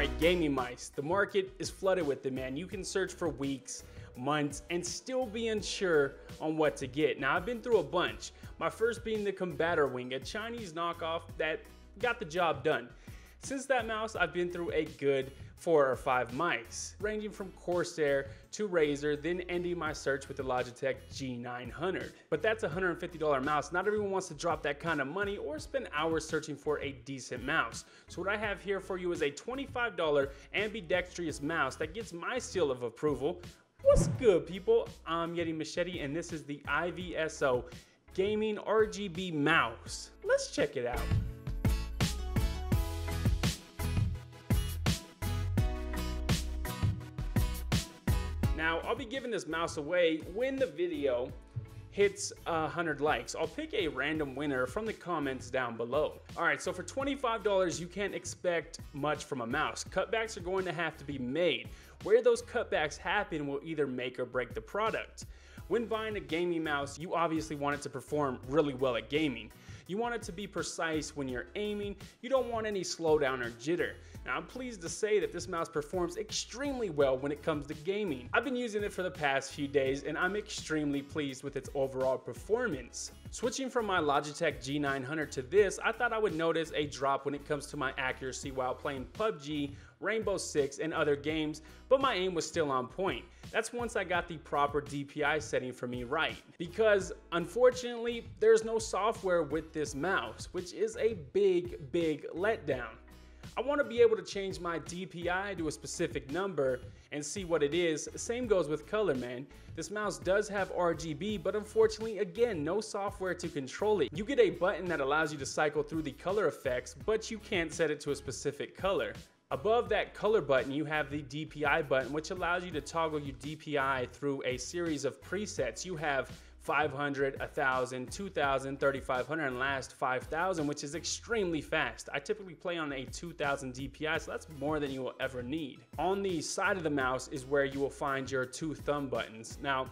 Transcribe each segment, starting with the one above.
Alright, gaming mice. The market is flooded with them, man. You can search for weeks, months, and still be unsure on what to get. Now, I've been through a bunch. My first being the Combator Wing, a Chinese knockoff that got the job done. Since that mouse, I've been through a good 4 or 5 mice, ranging from Corsair to Razer, then ending my search with the Logitech G900. But that's a $150 mouse. Not everyone wants to drop that kind of money or spend hours searching for a decent mouse. So what I have here for you is a $25 ambidextrous mouse that gets my seal of approval. What's good, people? I'm YetiMachete, and this is the IVSO Gaming RGB mouse. Let's check it out. Now, I'll be giving this mouse away when the video hits 100 likes. I'll pick a random winner from the comments down below. All right, so for $25, you can't expect much from a mouse. Cutbacks are going to have to be made. Where those cutbacks happen will either make or break the product. When buying a gaming mouse, you obviously want it to perform really well at gaming. You want it to be precise when you're aiming. You don't want any slowdown or jitter. Now, I'm pleased to say that this mouse performs extremely well when it comes to gaming. I've been using it for the past few days and I'm extremely pleased with its overall performance. Switching from my Logitech G900 to this, I thought I would notice a drop when it comes to my accuracy while playing PUBG, Rainbow Six, and other games, but my aim was still on point. That's once I got the proper DPI setting for me right. Because unfortunately, there's no software with this mouse, which is a big letdown. I want to be able to change my DPI to a specific number and see what it is. Same goes with color, man. This mouse does have RGB, but unfortunately, again, no software to control it. You get a button that allows you to cycle through the color effects, but you can't set it to a specific color. Above that color button, you have the DPI button, which allows you to toggle your DPI through a series of presets. You have 500, 1000, 2000, 3500, and last 5000, which is extremely fast. I typically play on a 2000 DPI, so that's more than you will ever need. On the side of the mouse is where you will find your 2 thumb buttons. Now,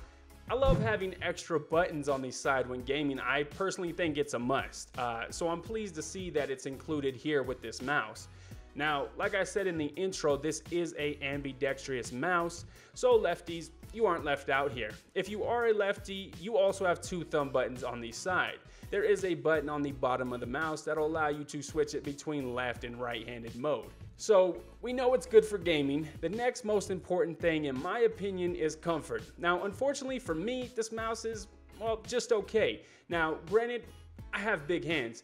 I love having extra buttons on the side when gaming. I personally think it's a must. So I'm pleased to see that it's included here with this mouse. Now, like I said in the intro, this is a ambidextrous mouse, so lefties, you aren't left out here. If you are a lefty, you also have 2 thumb buttons on the side. There is a button on the bottom of the mouse that'll allow you to switch it between left and right-handed mode. So we know it's good for gaming. The next most important thing, in my opinion, is comfort. Now, unfortunately for me, this mouse is, well, just okay. Now, granted, I have big hands.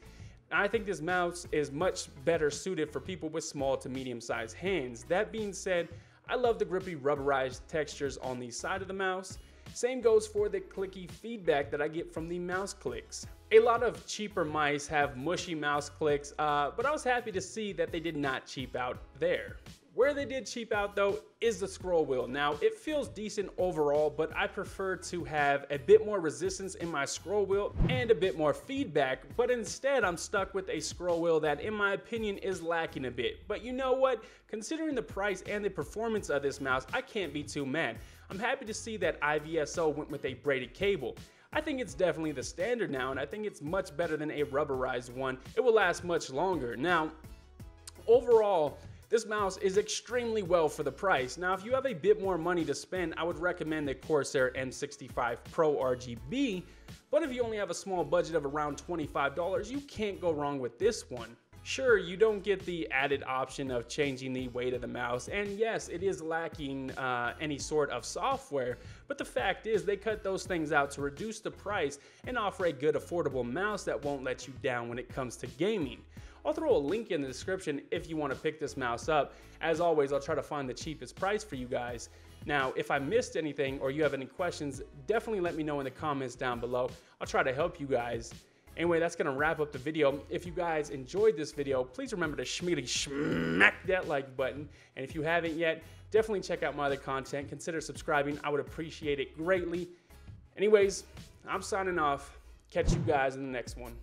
I think this mouse is much better suited for people with small to medium-sized hands. That being said, I love the grippy rubberized textures on the side of the mouse. Same goes for the clicky feedback that I get from the mouse clicks. A lot of cheaper mice have mushy mouse clicks, but I was happy to see that they did not cheap out there. Where they did cheap out though is the scroll wheel. Now, it feels decent overall, but I prefer to have a bit more resistance in my scroll wheel and a bit more feedback, but instead I'm stuck with a scroll wheel that in my opinion is lacking a bit. But you know what? Considering the price and the performance of this mouse, I can't be too mad. I'm happy to see that IVSO went with a braided cable. I think it's definitely the standard now, and I think it's much better than a rubberized one. It will last much longer. Now, overall, this mouse is extremely well for the price. Now, if you have a bit more money to spend, I would recommend the Corsair M65 Pro RGB, but if you only have a small budget of around $25, you can't go wrong with this one. Sure, you don't get the added option of changing the weight of the mouse, and yes, it is lacking any sort of software, but the fact is they cut those things out to reduce the price and offer a good affordable mouse that won't let you down when it comes to gaming. I'll throw a link in the description if you want to pick this mouse up. As always, I'll try to find the cheapest price for you guys. Now, if I missed anything or you have any questions, definitely let me know in the comments down below. I'll try to help you guys. Anyway, that's going to wrap up the video. If you guys enjoyed this video, please remember to smack that like button. And if you haven't yet, definitely check out my other content. Consider subscribing. I would appreciate it greatly. Anyways, I'm signing off. Catch you guys in the next one.